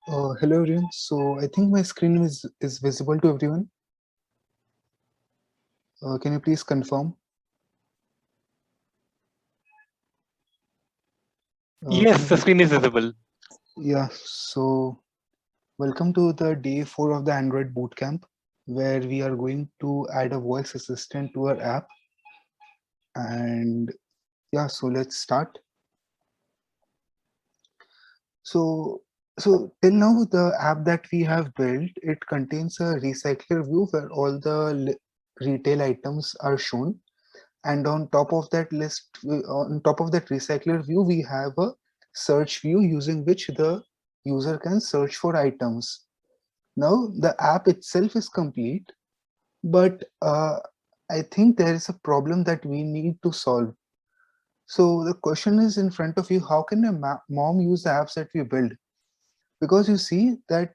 Hello everyone. So I think my screen is visible to everyone. Can you please confirm? Can Yes, you the please? screen is visible. Yeah. So welcome to the day 4 of the Android Bootcamp, where we are going to add a voice assistant to our app. And yeah, so let's start. So so till now the app that we have built, it contains a recycler view where all the retail items are shown, and on top of that on top of that recycler view, we have a search view using which the user can search for items. Now the app itself is complete, but I think there is a problem that we need to solve. So the question is in front of you: how can a mom use the apps that we build? Because you see that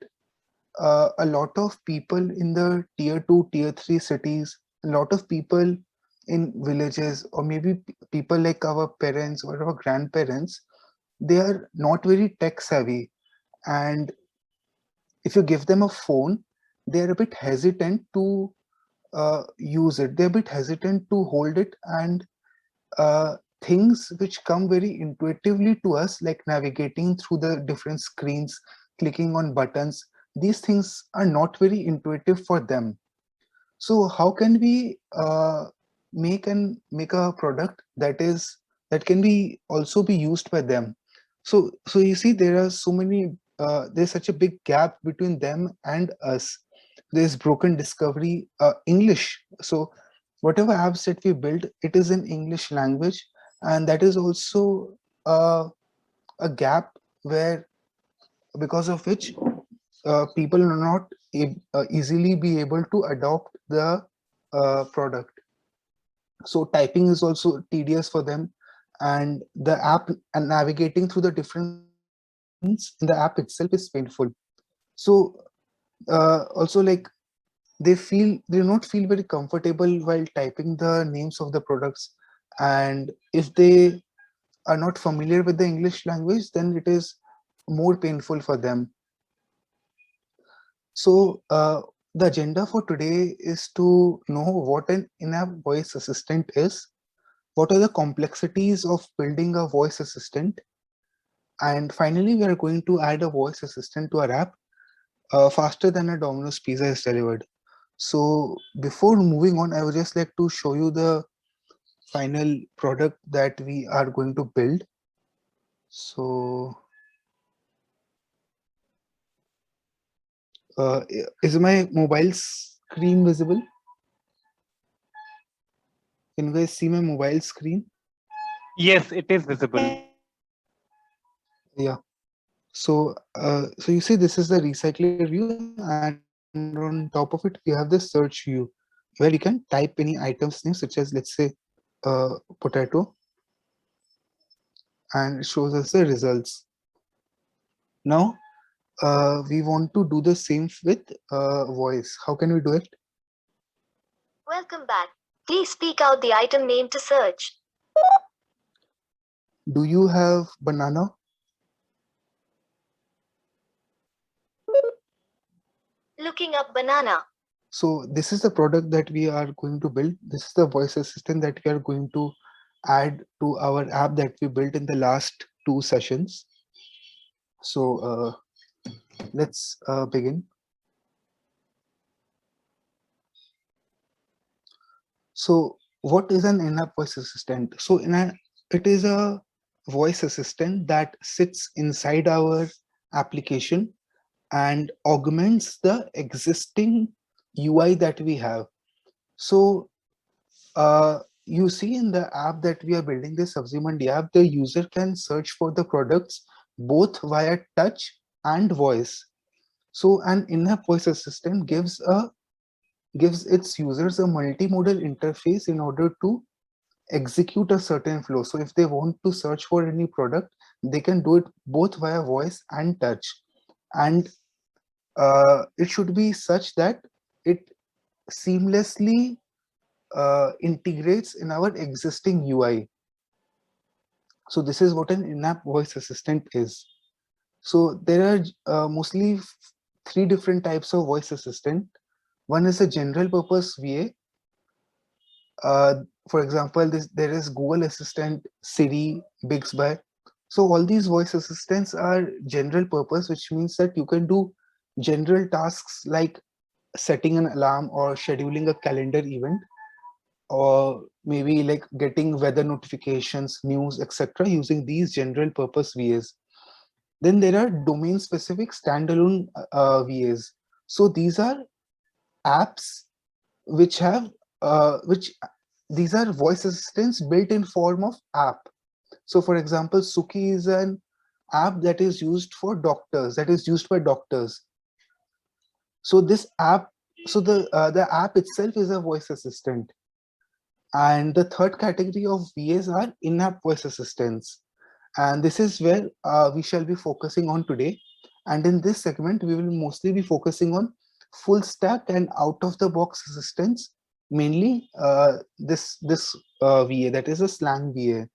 a lot of people in the tier 2 tier 3 cities, a lot of people in villages, or maybe people like our parents or our grandparents, they are not very tech savvy. And if you give them a phone, they are a bit hesitant to use it. They're a bit hesitant to hold it, and things which come very intuitively to us, like navigating through the different screens, clicking on buttons, these things are not very intuitive for them. So how can we make a product that can be also be used by them? So you see, there are so many. There's such a big gap between them and us. There's broken discovery English. So whatever apps that we build, it is in English language, and that is also uh, a gap where, because of which people are not easily be able to adopt the product. So typing is also tedious for them, and the app and navigating through the different screens in the app itself is painful. So also, like, they do not feel very comfortable while typing the names of the products, and if they are not familiar with the English language, then it is more painful for them. So, the agenda for today is to know what an in-app voice assistant is, what are the complexities of building a voice assistant, and finally, we are going to add a voice assistant to our app faster than a Domino's pizza is delivered. So, before moving on, I would just like to show you the final product that we are going to build. So, is my mobile screen visible? Can you guys see my mobile screen? Yes, it is visible. Yeah. So you see, this is the recycler view, and on top of it, we have the search view, where you can type any items name, such as, let's say, potato, and it shows us the results. Now, we want to do the same with voice. How can we do it? Welcome back. Please speak out the item name to search. Do you have banana? Looking up banana. So this is the product that we are going to build. This is the voice assistant that we are going to add to our app that we built in the last two sessions. So let's begin. So what is an in-app voice assistant? It is a voice assistant that sits inside our application and augments the existing UI that we have. So you see, in the app that we are building, this Sabzi Mandi app, the user can search for the products both via touch and voice. So an in-app voice assistant gives its users a multimodal interface in order to execute a certain flow. So if they want to search for any product, they can do it both via voice and touch. And it should be such that it seamlessly integrates in our existing UI. So this is what an in-app voice assistant is. So there are mostly three different types of voice assistant. One is a general purpose VA. For example, there is Google Assistant, Siri, Bixby. So all these voice assistants are general purpose, which means that you can do general tasks like setting an alarm or scheduling a calendar event, or maybe like getting weather notifications, news, etc. using these general purpose VAs. Then there are domain specific standalone VAs. So these are apps which have which these are voice assistants built in form of app. So for example, Suki is an app that is used for doctors, that is used by doctors. So this app, so the app itself is a voice assistant. And the third category of VAs are in-app voice assistants. And this is where we shall be focusing on today. And in this segment, we will mostly be focusing on full stack and out-of-the-box assistants, mainly this VA, that is a Slang VA.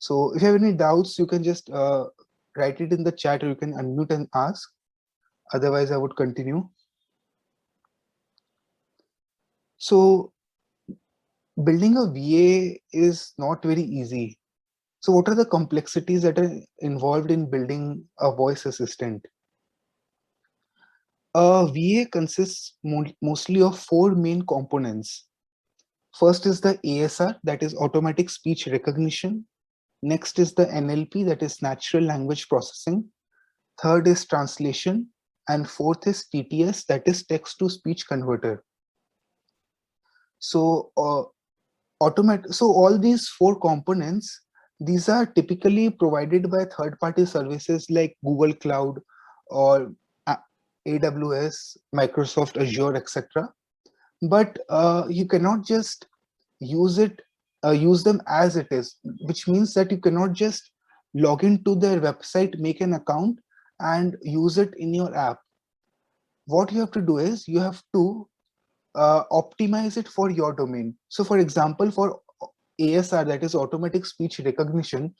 So if you have any doubts, you can just write it in the chat, or you can unmute and ask. Otherwise, I would continue. So building a VA is not very easy. So what are the complexities that are involved in building a voice assistant? A VA consists mostly of four main components. First is the ASR, that is automatic speech recognition. Next is the NLP, that is natural language processing. Third is translation. And fourth is TTS, that is text to speech converter. So so all these four components, these are typically provided by third-party services like Google Cloud or AWS, Microsoft Azure, etc. But you cannot just use them as it is, which means that you cannot just log into their website, make an account, and use it in your app. What you have to do is you have to optimize it for your domain. So for example, for ASR, that is automatic speech recognition,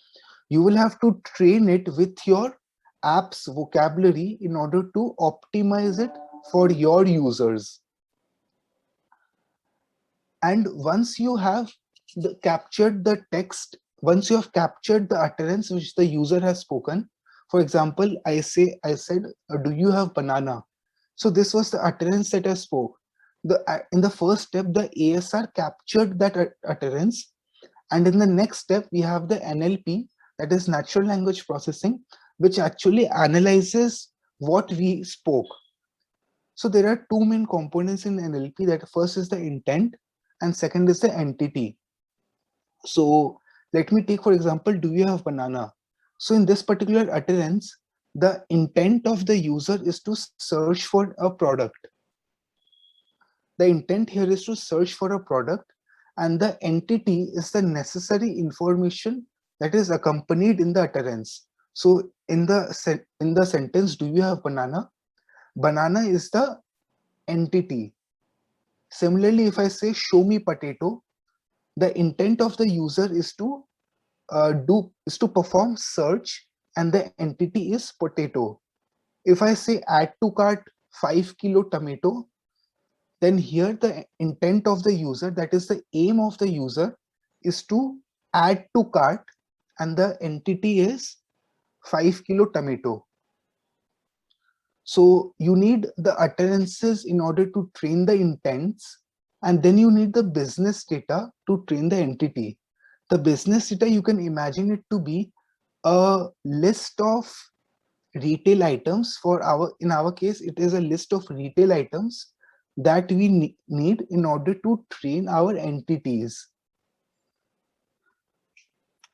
you will have to train it with your app's vocabulary in order to optimize it for your users. And once you have captured the text, once you have captured the utterance which the user has spoken, for example, I said, do you have banana? So this was the utterance that I spoke. In the first step, the ASR captured that utterance. And in the next step, we have the NLP, that is natural language processing, which actually analyzes what we spoke. So there are two main components in NLP. That first is the intent, and second is the entity. So let me take, for example, do you have banana? So in this particular utterance, the intent of the user is to search for a product. The intent here is to search for a product, and the entity is the necessary information that is accompanied in the utterance. So in the sentence, do you have banana? Banana is the entity. Similarly, if I say show me potato, the intent of the user is to perform search, and the entity is potato. If I say add to cart 5 kilo tomato, then here the intent of the user, that is the aim of the user, is to add to cart, and the entity is 5 kilo tomato. So you need the utterances in order to train the intents, and then you need the business data to train the entity. The business data, you can imagine it to be a list of retail items. In our case, it is a list of retail items that we need in order to train our entities.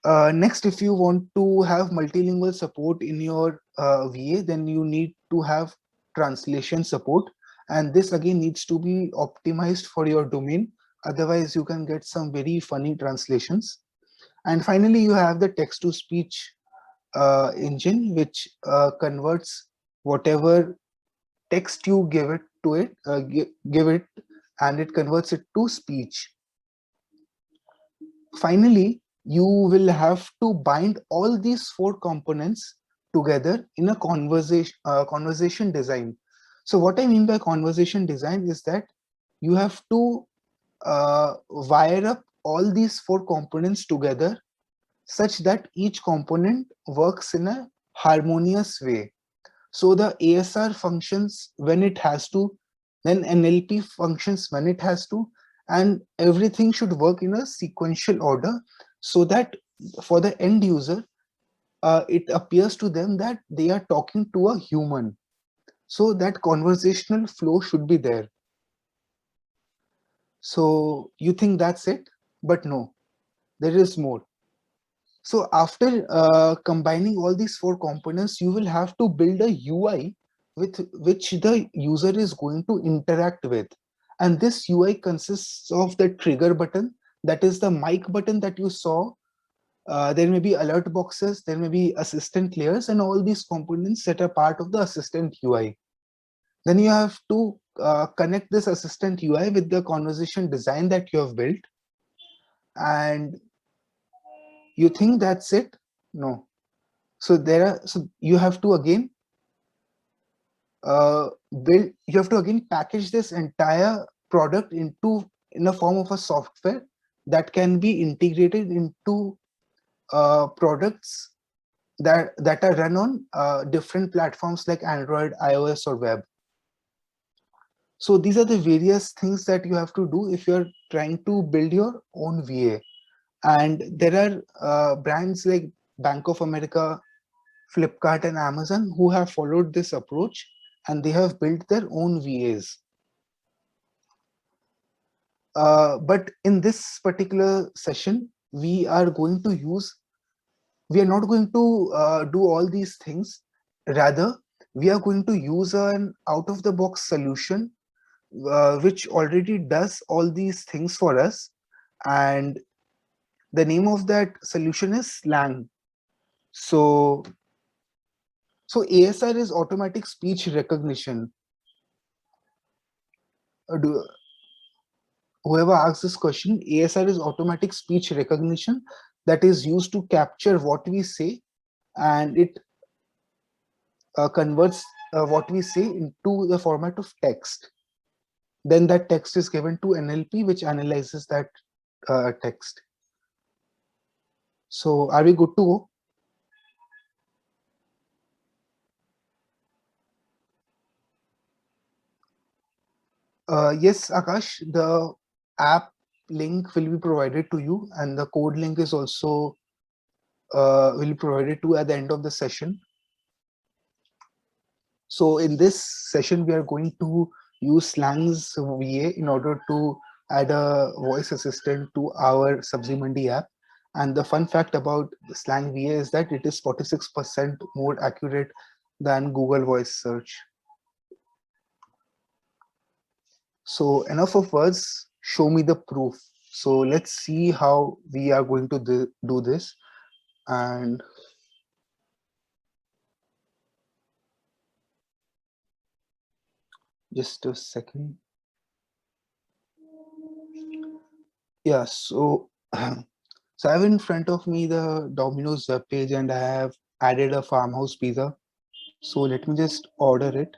Next, if you want to have multilingual support in your VA, then you need to have translation support. And this again needs to be optimized for your domain. Otherwise, you can get some very funny translations. And finally, you have the text-to-speech engine, which converts whatever text you give it to it, and it converts it to speech. Finally, you will have to bind all these four components together in a conversation design. So what I mean by conversation design is that you have to wire up all these four components together such that each component works in a harmonious way. So the ASR functions when it has to, then NLP functions when it has to, and everything should work in a sequential order so that for the end user, it appears to them that they are talking to a human. So that conversational flow should be there. So you think that's it, but no, there is more. So after combining all these four components, you will have to build a UI with which the user is going to interact with. And this UI consists of the trigger button, that is the mic button that you saw. There may be alert boxes, there may be assistant layers, and all these components that are part of the assistant UI. Then you have to connect this assistant UI with the conversation design that you have built. And you think that's it? No. So you have to again package this entire product in a form of a software that can be integrated into products that are run on different platforms like Android, iOS, or web. So these are the various things that you have to do if you're trying to build your own VA. And there are brands like Bank of America, Flipkart, and Amazon who have followed this approach, and they have built their own VAs. But in this particular session, we are not going to do all these things. Rather, we are going to use an out-of-the-box solution which already does all these things for us. And the name of that solution is Slang. So ASR is automatic speech recognition. Whoever asks this question, ASR is automatic speech recognition that is used to capture what we say, and it converts what we say into the format of text. Then that text is given to NLP, which analyzes that text. So are we good to go? Yes, Akash, the app link will be provided to you, and the code link is also will be provided to at the end of the session. So in this session, we are going to use Slang's VA in order to add a voice assistant to our SabziMandi app. And the fun fact about Slang VA is that it is 46% more accurate than Google Voice Search. So enough of words, show me the proof. So let's see how we are going to do this. And just a second. Yeah, so so I have in front of me the Domino's web page, and I have added a farmhouse pizza. So let me just order it.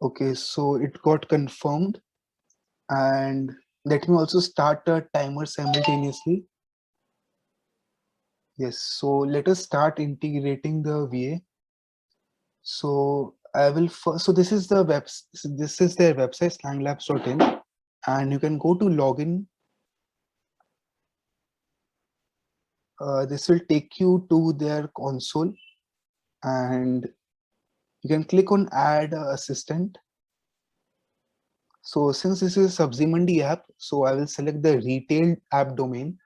Okay, so it got confirmed, and let me also start a timer simultaneously. Yes, so let us start integrating the VA. So I will first, so this is the this is their website, slanglabs.in, and you can go to login. This will take you to their console, and you can click on add assistant. So since this is SabziMandi app, so I will select the retail app domain,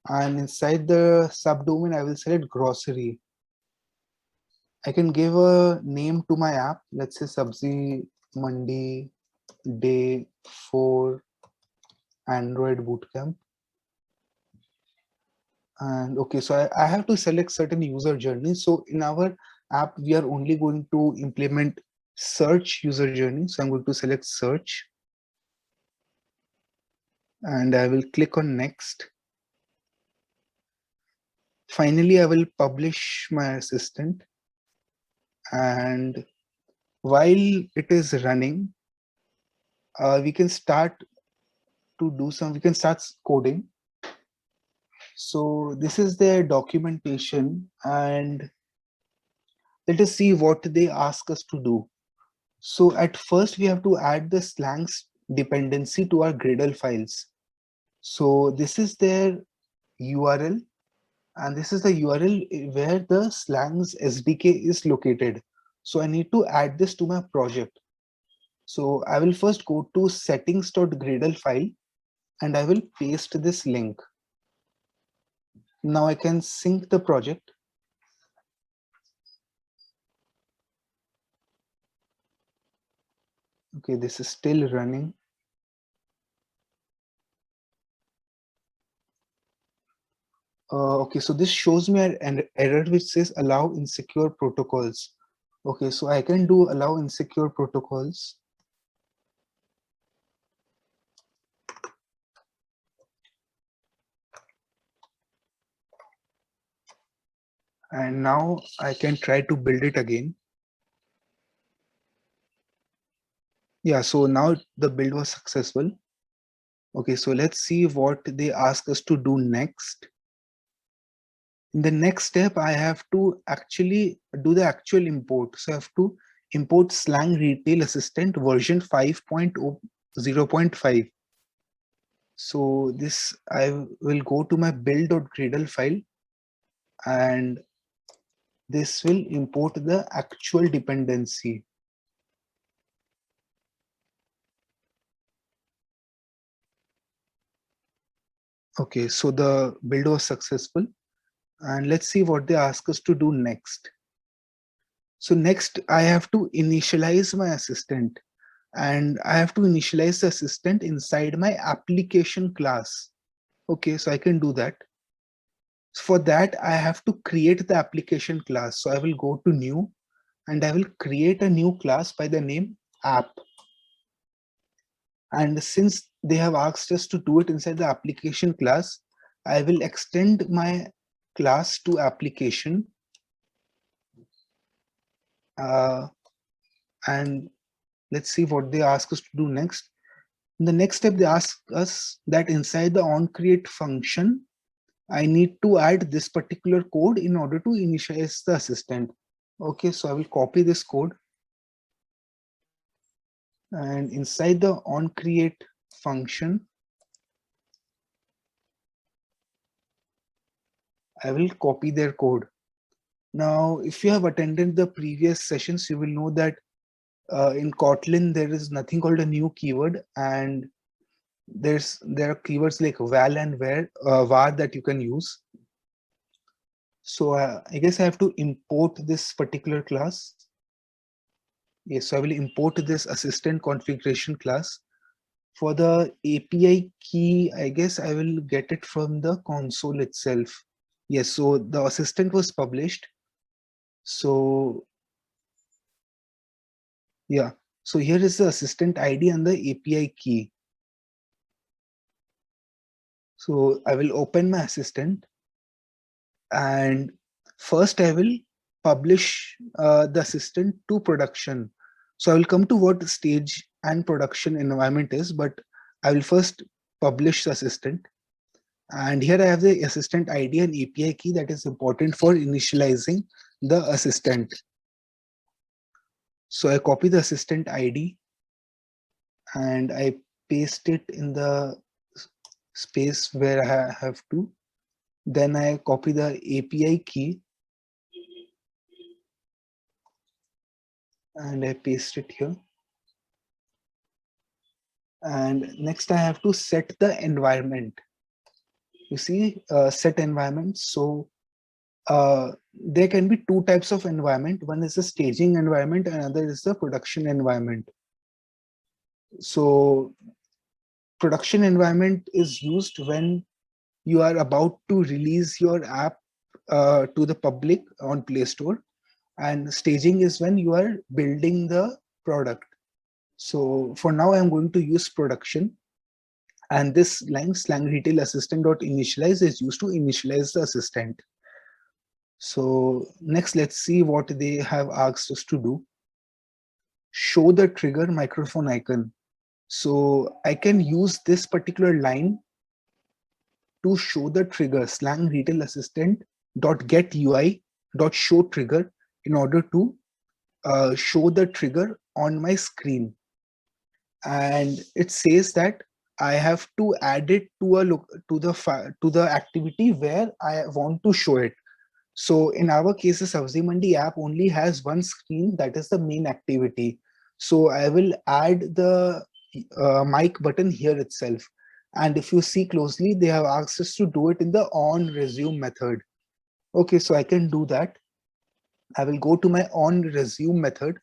and inside the subdomain I will select grocery. I can give a name to my app. Let's say Sabzi Mandi Day 4 Android Bootcamp. And okay, so I have to select certain user journeys. So in our app, we are only going to implement search user journey. So I'm going to select search. And I will click on next. Finally, I will publish my assistant. And while it is running, we can start we can start coding. So this is their documentation, and let us see what they ask us to do. So at first we have to add the slangs dependency to our Gradle files. So this is their URL, and this is the URL where the slangs SDK is located. So I need to add this to my project. So I will first go to settings.gradle file and I will paste this link. Now I can sync the project. Okay, this is still running. Okay, so this shows me an error which says allow insecure protocols. Okay, so I can do allow insecure protocols. And now I can try to build it again. Yeah, so now the build was successful. Okay, so let's see what they ask us to do next. In the next step, I have to actually do the actual import. So I have to import Slang Retail Assistant version 5.0.5. So this, I will go to my build.gradle file, and this will import the actual dependency. Okay, so the build was successful, and let's see what they ask us to do next. So next I have to initialize my assistant, and I have to initialize the assistant inside my application class. Okay, so I can do that. For that, I have to create the application class. So I will go to new and I will create a new class by the name app. And since they have asked us to do it inside the application class, I will extend my class to application. And let's see what they ask us to do next. In the next step, they ask us that inside the onCreate function, I need to add this particular code in order to initialize the assistant. Okay, so I will copy this code. And inside the onCreate function, I will copy their code. Now, if you have attended the previous sessions, you will know that in Kotlin, there is nothing called a new keyword, and there are keywords like val and var that you can use. So I guess I have to import this particular class. Yes, so I will import this assistant configuration class. For the API key, I guess I will get it from the console itself. Yes, so the assistant was published. So yeah, so here is the assistant ID and the API key. So I will open my assistant, and first I will publish the assistant to production. So I will come to what stage and production environment is, but I will first publish the assistant. And here I have the assistant ID and API key that is important for initializing the assistant. So I copy the assistant ID and I paste it in the space where I have to. Then I copy the API key and I paste it here. And next I have to set the environment. You see, set environment. So there can be two types of environment. One is the staging environment, and another is the production environment. So production environment is used when you are about to release your app to the public on Play Store, and staging is when you are building the product. So for now, I'm going to use production, and this line Slang Retail Assistant dot initialize is used to initialize the assistant. So next, let's see what they have asked us to do. Show the trigger microphone icon. So I can use this particular line to show the trigger Slang Retail Assistant dot get UI dot show trigger in order to show the trigger on my screen. And it says that I have to add it to to the activity where I want to show it. So in our case, the Sabzi Mandi app only has one screen, that is the main activity. So I will add the mic button here itself. And if you see closely, they have asked us to do it in the on resume method. Okay, so I can do that. I will go to my on resume method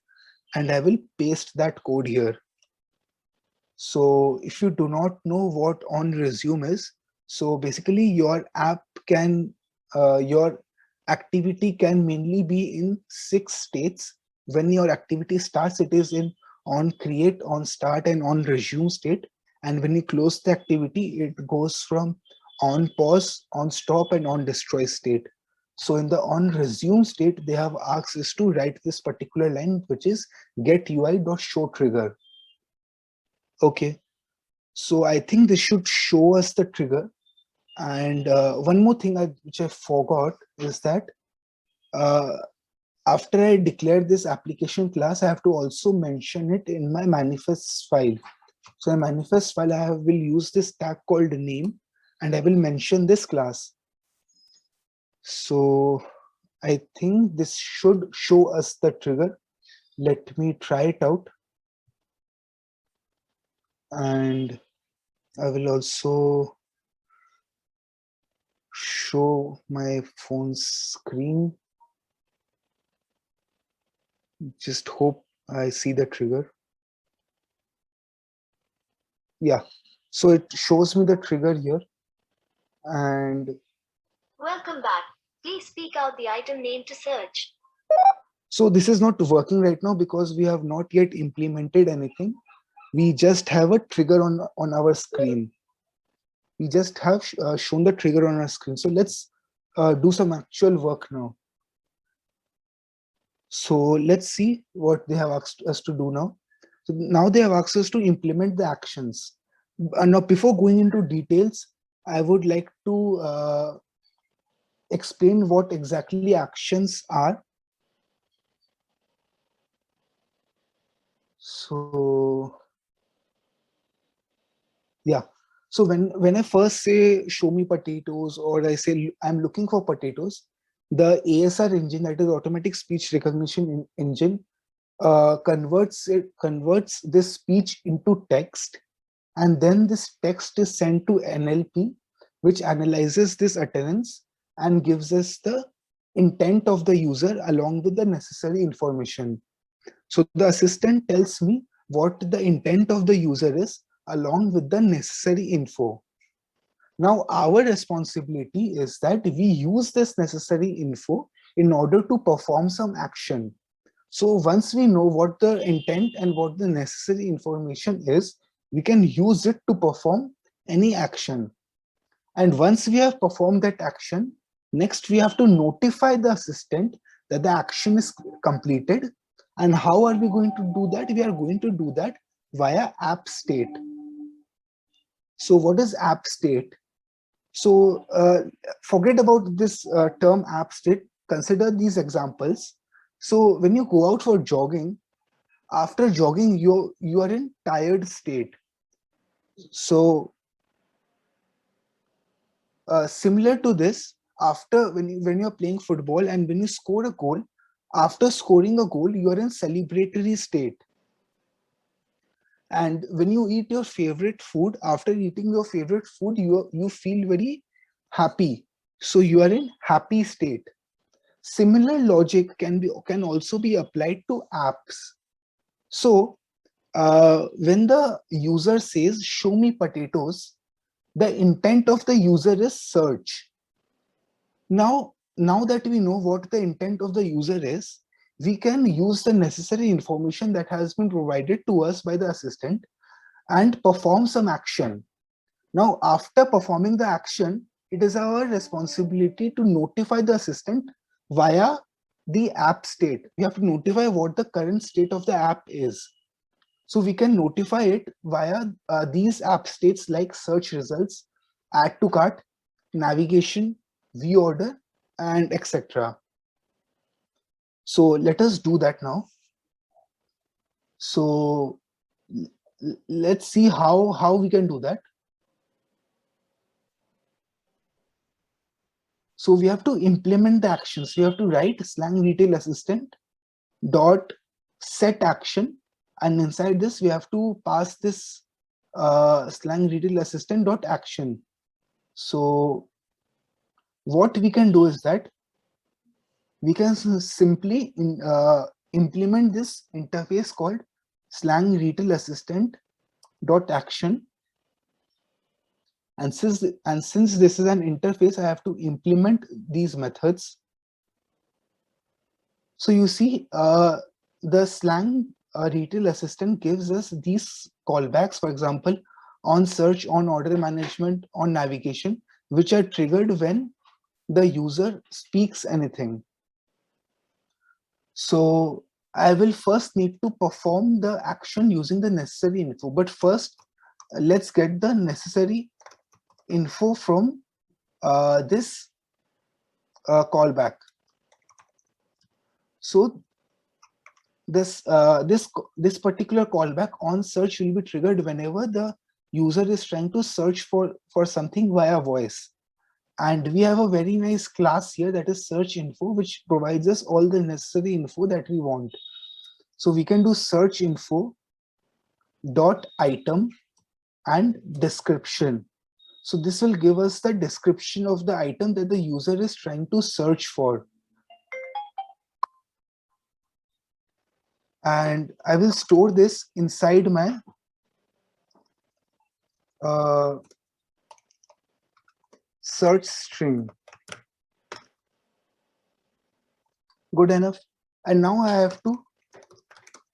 and I will paste that code here. So if you do not know what on resume is, so basically your app can, your activity can mainly be in 6 states. When your activity starts, it is in on create, on start, and on resume state. And when you close the activity, it goes from on pause, on stop, and on destroy state. So in the on resume state, they have asked us to write this particular line, which is get UI.show trigger. Okay, so I think this should show us the trigger. And one more thing which I forgot is that after I declare this application class, I have to also mention it in my manifest file. So in manifest file, will use this tag called name, and I will mention this class. So I think this should show us the trigger. Let me try it out. And I will also show my phone screen. Just hope I see the trigger. Yeah, so it shows me the trigger here. And Welcome back. Please speak out the item name to search. so this is not working right now because we have not yet implemented anything. We just have a trigger on our screen. We just have shown the trigger on our screen. So let's do some actual work now. So let's see what they have asked us to do now. So now they have asked us to implement the actions. Now, before going into details, I would like to explain what exactly actions are. So yeah, so when I first say show me potatoes, or I say I'm looking for potatoes, the ASR engine, that is automatic speech recognition engine, converts this speech into text, and then this text is sent to NLP, which analyzes this utterance and gives us the intent of the user along with the necessary information. So the assistant tells me what the intent of the user is along with the necessary info. Now our responsibility is that we use this necessary info in order to perform some action. So once we know what the intent and what the necessary information is, we can use it to perform any action. And once we have performed that action, next we have to notify the assistant that the action is completed. And how are we going to do that? We are going to do that via app state. So what is app state? So forget about this term app state. Consider these examples. So when you go out for jogging, after jogging, you are in tired state. So similar to this, after when you're playing football and when you score a goal, after scoring a goal, you are in celebratory state. And when you eat your favorite food, after eating your favorite food, you feel very happy. So you are in happy state. Similar logic can also be applied to apps. So when the user says show me potatoes, the intent of the user is search. Now that we know what the intent of the user is, we can use the necessary information that has been provided to us by the assistant and perform some action. Now, after performing the action, it is our responsibility to notify the assistant via the app state. We have to notify what the current state of the app is. So we can notify it via these app states like search results, add to cart, navigation, view order, and etc. So let us do that now. So let's see how we can do that. So we have to implement the actions. We have to write slang retail assistant dot set action, and inside this we have to pass this slang retail assistant dot action. So what we can do is that we can simply implement this interface called slang retail assistant dot action. And since this is an interface, I have to implement these methods. So you see, the slang retail assistant gives us these callbacks, for example, on search, on order management, on navigation, which are triggered when the user speaks anything. So I will first need to perform the action using the necessary info. But first, let's get the necessary info from this callback. So this particular callback on search will be triggered whenever the user is trying to search for something via voice. And we have a very nice class here, that is search info, which provides us all the necessary info that we want. So we can do search info dot item and description. So this will give us the description of the item that the user is trying to search for. And I will store this inside my search string. Good enough. And now I have to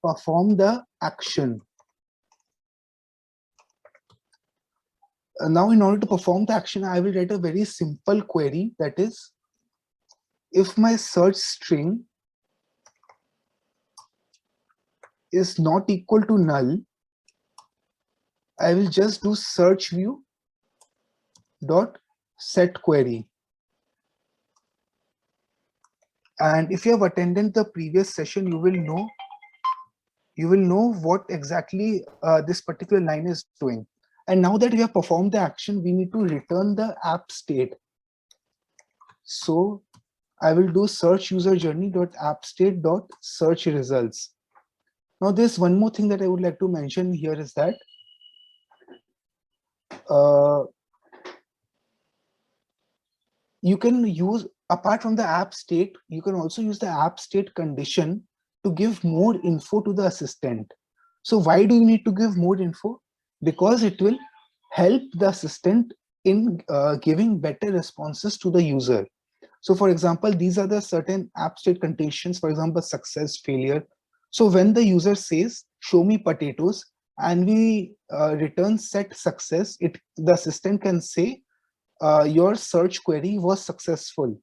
perform the action. Now in order to perform the action, I will write a very simple query, that is, if my search string is not equal to null, I will just do search view dot set query. And if you have attended the previous session, you will know what exactly this particular line is doing. And now that we have performed the action, we need to return the app state. So I will do search user journey dot app state dot search results. Now there's one more thing that I would like to mention here is that you can use, apart from the app state, you can also use the app state condition to give more info to the assistant. So why do you need to give more info? Because it will help the assistant in giving better responses to the user. So for example, these are the certain app state conditions, for example, success, failure. So when the user says, show me potatoes, and we return set success, the assistant can say, your search query was successful.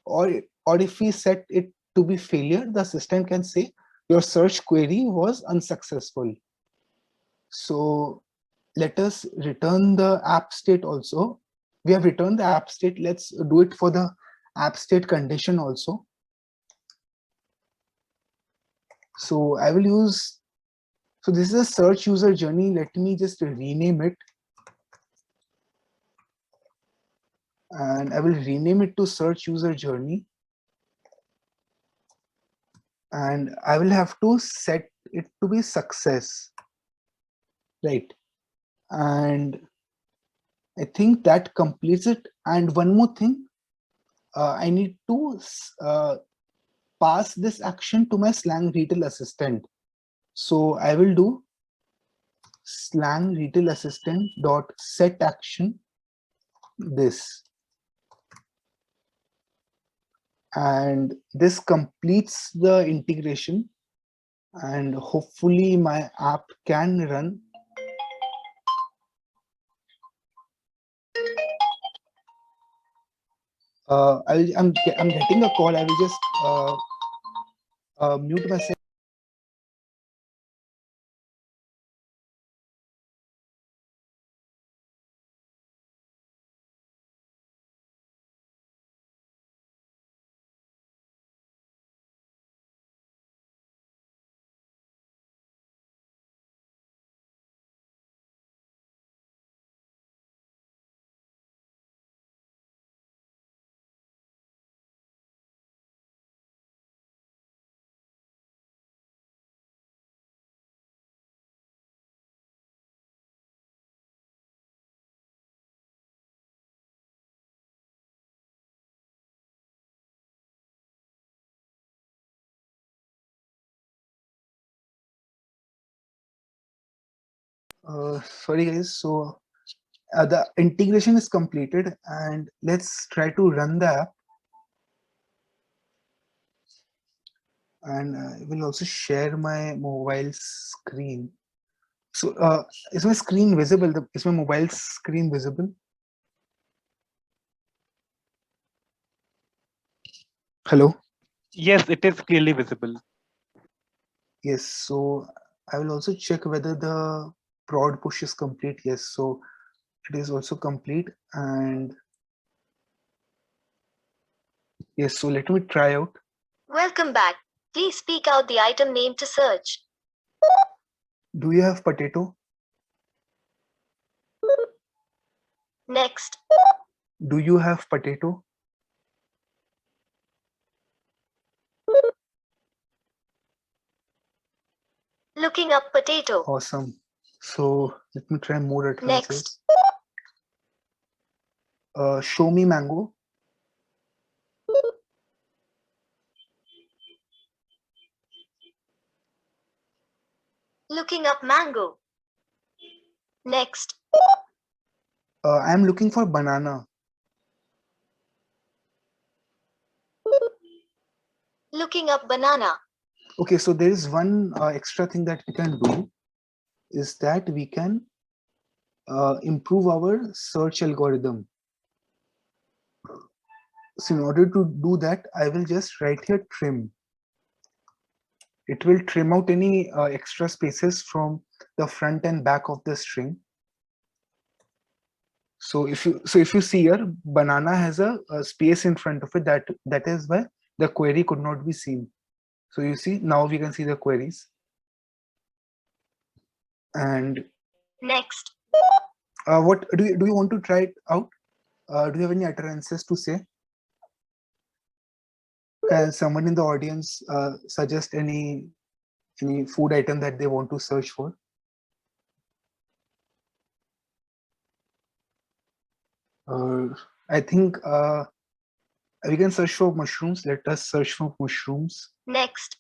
Or if we set it to be failure, the assistant can say, your search query was unsuccessful. So let us return the app state also. We have returned the app state. Let's do it for the app state condition also. So I will use, so this is a search user journey. Let me just rename it. And I will rename it to search user journey. And I will have to set it to be success, right? And I think that completes it. And one more thing, I need to pass this action to my Slang Retail Assistant. So I will do Slang Retail Assistant dot set action this, and this completes the integration, and hopefully my app can run. I'm getting a call. I will just mute myself. Sorry guys, so the integration is completed, and let's try to run the app. And I will also share my mobile screen. So is my screen visible? Is my mobile screen visible? Hello? Yes, it is clearly visible. Yes, so I will also check whether the prod push is complete. Yes, so it is also complete. And yes, so let me try out. Welcome back. Please speak out the item name to search. Do you have potato? Next. Do you have potato? Looking up potato. Awesome. So let me try more utterances. Next. Show me mango. Looking up mango. Next. I am looking for banana. Looking up banana. Okay, so there is one extra thing that we can do, is that we can improve our search algorithm. So in order to do that, I will just write here trim. It will trim out any extra spaces from the front and back of the string. So if you see here, banana has a space in front of it. That is why the query could not be seen. So you see, now we can see the queries. And next. What do you want to try it out? Do you have any utterances to say? Can someone in the audience suggest any food item that they want to search for? I think we can search for mushrooms. Let us search for mushrooms. Next.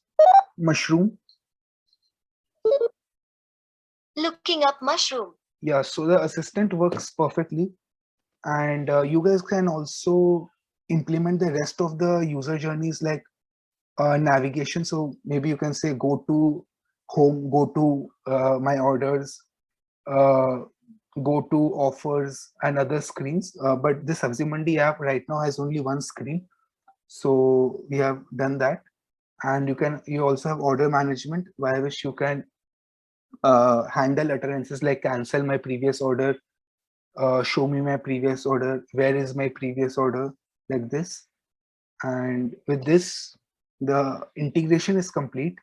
Mushroom. Looking up mushroom. Yeah, so the assistant works perfectly, and you guys can also implement the rest of the user journeys like navigation. So maybe you can say go to home, go to my orders, go to offers and other screens. But this Sabzi app right now has only one screen. So we have done that. And you also have order management, by which you can handle utterances like cancel my previous order, show me my previous order, where is my previous order, like this. And with this, the integration is complete.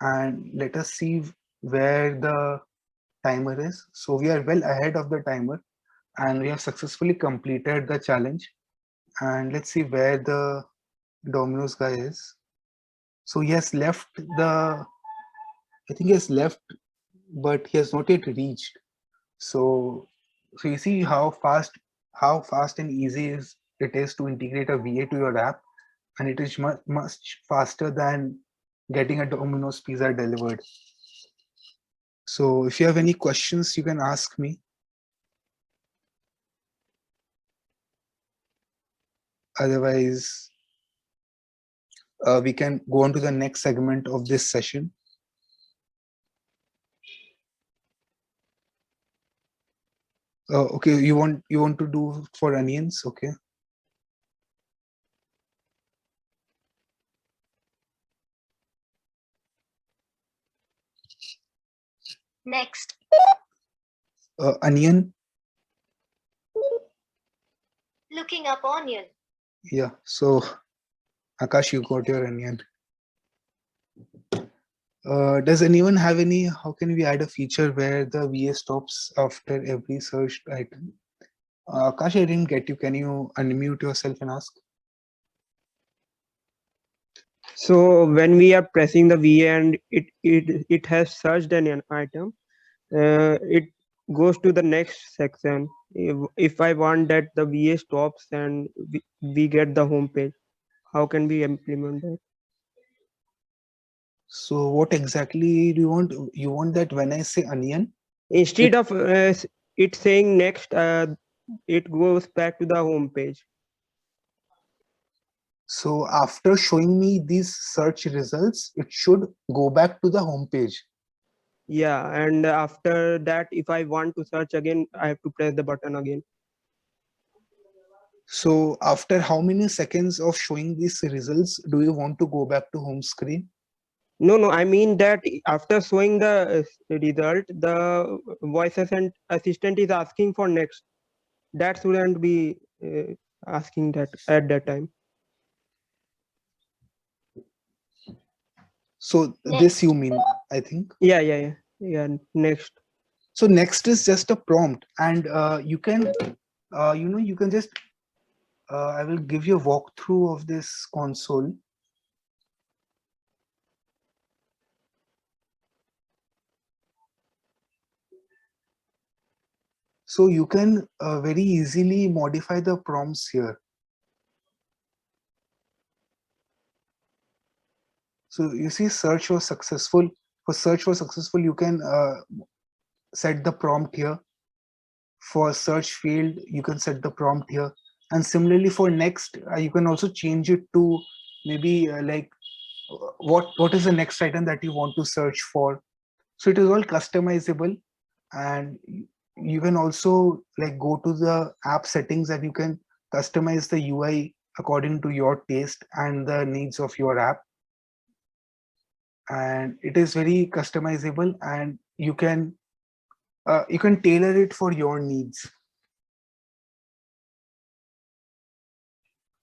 And let us see where the timer is. So we are well ahead of the timer, and we have successfully completed the challenge. And let's see where the Domino's guy is. So he has left I think he has left, but he has not yet reached. So you see how fast and easy it is to integrate a VA to your app. and it is much faster than getting a Domino's pizza delivered. So if you have any questions, you can ask me. Otherwise, we can go on to the next segment of this session. Okay, you want to do for onions? Okay. Next. Onion. Looking up onion. Yeah. So, Akash, you got your onion. Does anyone have any? How can we add a feature where the VA stops after every searched item? Akash, I didn't get you. Can you unmute yourself and ask? So when we are pressing the VA and it has searched an item, it goes to the next section. If I want that the VA stops and we get the home page, how can we implement that? So what exactly do you want? You want that when I say onion? Instead of it saying next, it goes back to the home page. So after showing me these search results, it should go back to the home page. Yeah, and after that, if I want to search again, I have to press the button again. So after how many seconds of showing these results, do you want to go back to home screen? No, I mean that after showing the result, the voice assistant is asking for next. That shouldn't be asking that at that time. So this you mean, I think. Yeah. Next. So next is just a prompt, and you can, you can just. I will give you a walkthrough of this console. So you can very easily modify the prompts here. So you see, search was successful. For search was successful, you can set the prompt here. For search field, you can set the prompt here. And similarly for next, you can also change it to maybe like what is the next item that you want to search for. So it is all customizable, and you can also like go to the app settings and you can customize the UI according to your taste and the needs of your app. And it is very customizable, and you can tailor it for your needs.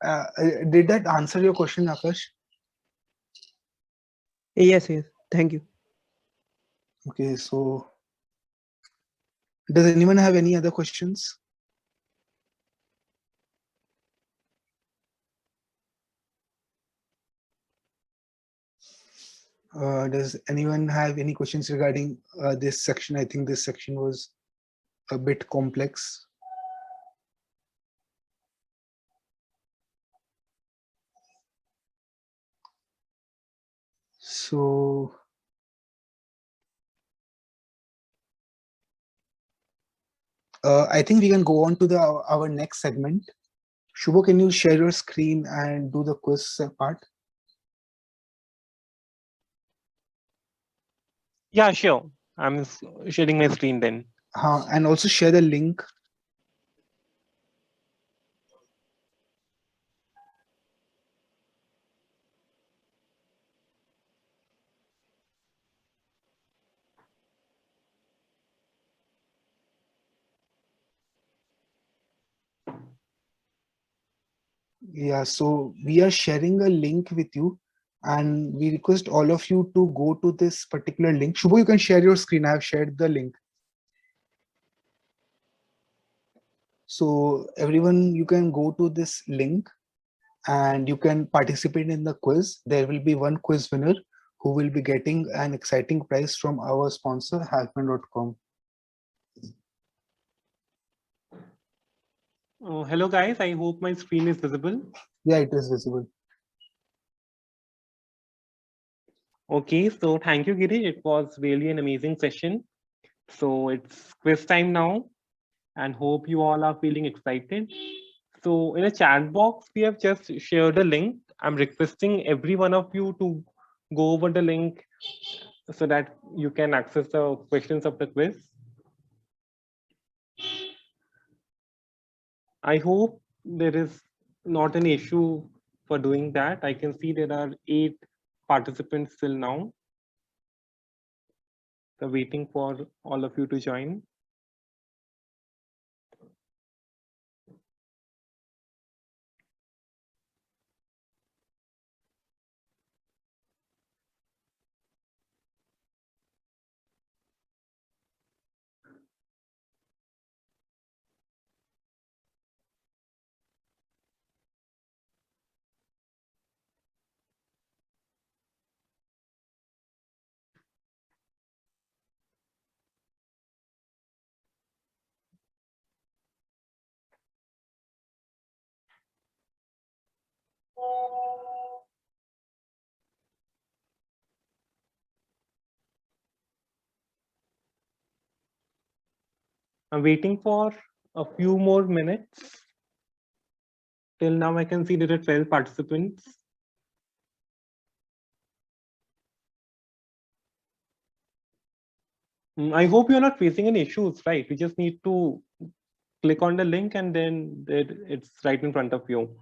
Did that answer your question, Akash? Yes. Thank you. Okay, so does anyone have any other questions? Does anyone have any questions regarding this section? I think this section was a bit complex. So I think we can go on to our next segment. Shubho, can you share your screen and do the quiz part? Yeah, sure. I'm sharing my screen then. And also share the link. Yeah, so we are sharing a link with you, and we request all of you to go to this particular link. Shubho, you can share your screen. I have shared the link. So everyone, you can go to this link and you can participate in the quiz. There will be one quiz winner who will be getting an exciting prize from our sponsor, Hackman.com. Oh, hello guys. I hope my screen is visible. Yeah, it is visible. Okay, so thank you, Girish. It was really an amazing session. So it's quiz time now, and hope you all are feeling excited. So in a chat box, we have just shared a link. I'm requesting every one of you to go over the link so that you can access the questions of the quiz. I hope there is not an issue for doing that. I can see there are 8 participants till now. So waiting for all of you to join. I'm waiting for a few more minutes. Till now, I can see there are 12 participants. I hope you're not facing any issues, right? You just need to click on the link and then it's right in front of you.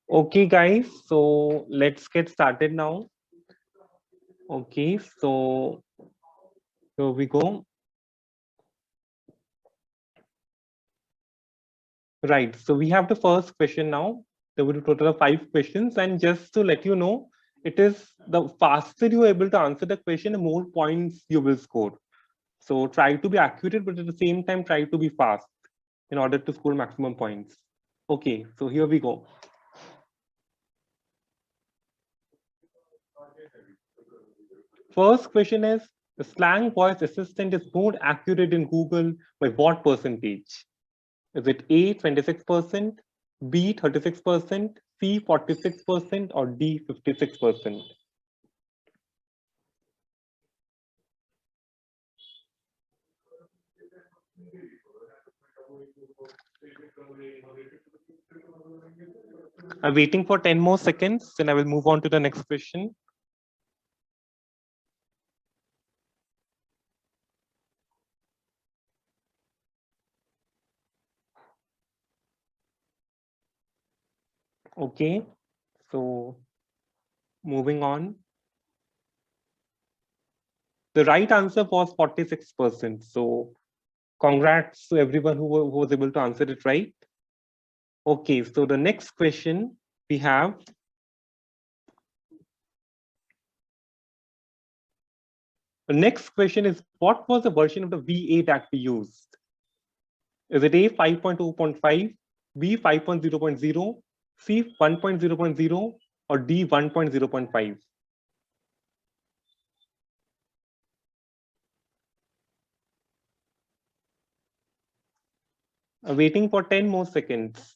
Okay, guys, so let's get started now. Okay, so here we go. Right, so we have the first question now. There will be a total of 5 questions, and just to let you know, it is the faster you are able to answer the question, the more points you will score. So try to be accurate, but at the same time, try to be fast in order to score maximum points. Okay, so here we go. First question is, the Slang voice assistant is more accurate in Google by what percentage? Is it A, 26%, B, 36%, C, 46%, or D, 56%? I'm waiting for 10 more seconds, then I will move on to the next question. Okay, so moving on. The right answer was 46%. So congrats to everyone who was able to answer it right. Okay, so the next question we have. The next question is, what was the version of the V8 that we used? Is it A 5.2.5, B 5.0.0, C 1.0.0, or D 1.0.5? Waiting for 10 more seconds.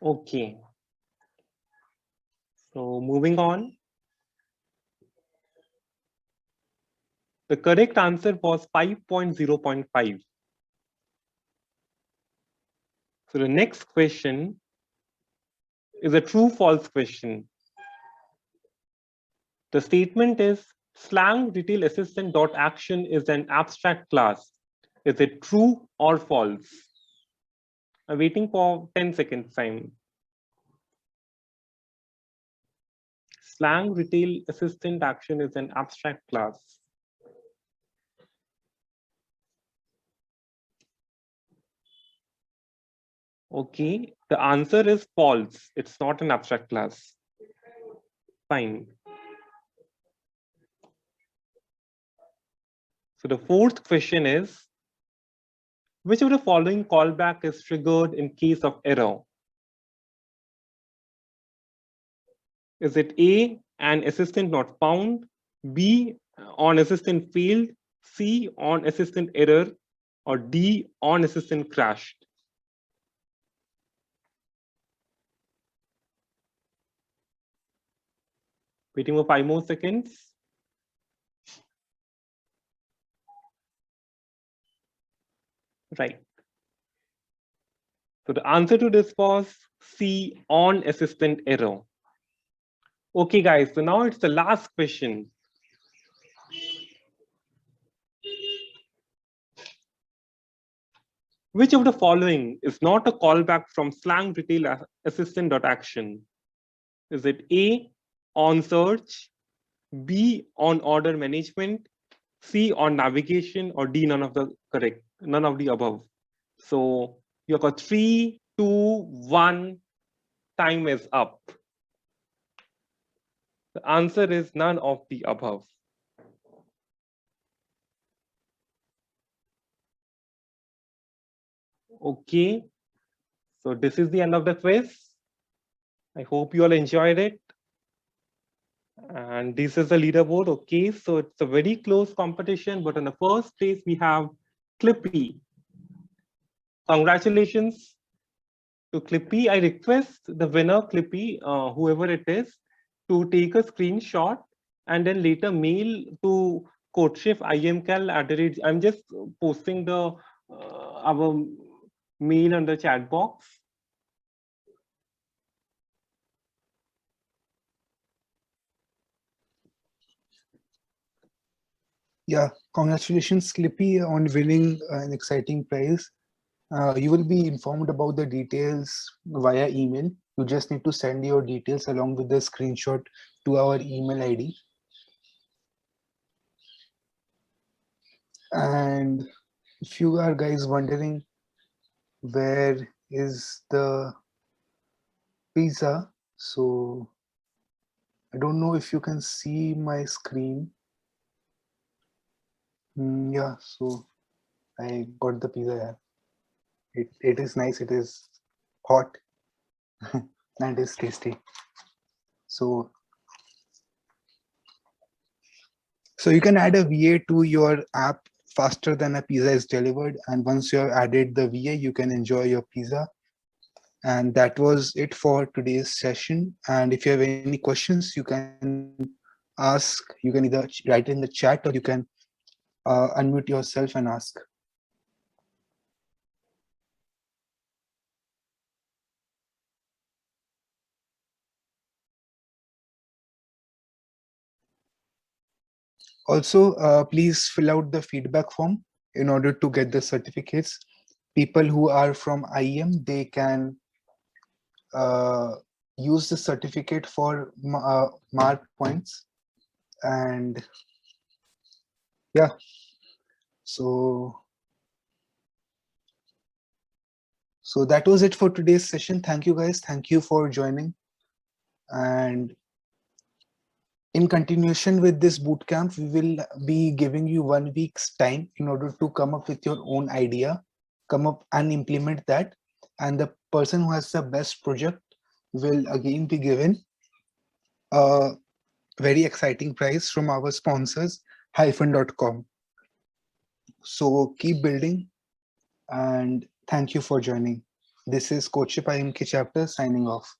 Okay. So moving on. The correct answer was 5.0.5. So the next question is a true-false question. The statement is Slang Retail Assistant.action is an abstract class. Is it true or false? I'm waiting for 10 seconds time. Slang retail assistant action is an abstract class. Okay, the answer is false. It's not an abstract class. Fine. So the fourth question is, which of the following callback is triggered in case of error? Is it A, an assistant not found, B, on assistant failed, C, on assistant error, or D, on assistant crashed? Waiting for 5 more seconds. Right. So the answer to this was C, on assistant error. Okay, guys, so now it's the last question. Which of the following is not a callback from slang retail assistant.action? Is it A, on search, B, on order management, C, on navigation, or D, none of the above? So you got 3, 2, 1, time is up. The answer is none of the above. Okay, so this is the end of the quiz. I hope you all enjoyed it. And this is the leaderboard. Okay, so it's a very close competition, but in the first place we have Clippy. Congratulations to Clippy. I request the winner, Clippy, whoever it is, to take a screenshot and then later mail to coachship.imcal@. I'm just posting the our mail on the chat box. Yeah, congratulations, Clippy, on winning an exciting prize. You will be informed about the details via email. You just need to send your details along with the screenshot to our email ID. And if you are guys wondering where is the pizza, so I don't know if you can see my screen. Yeah, so I got the pizza. It is nice. It is hot and is tasty. So you can add a VA to your app faster than a pizza is delivered. And once you have added the VA, you can enjoy your pizza. And that was it for today's session. And if you have any questions, you can ask. You can either write in the chat or you can unmute yourself and ask. Also, please fill out the feedback form in order to get the certificates. People who are from IEM, they can use the certificate for mark points. And yeah, so that was it for today's session. Thank you guys. Thank you for joining. And in continuation with this bootcamp, we will be giving you 1 week's time in order to come up with your own idea, come up and implement that. And the person who has the best project will again be given a very exciting prize from our sponsors, hyphen.com. So keep building and thank you for joining. This is Coachship IMK chapter signing off.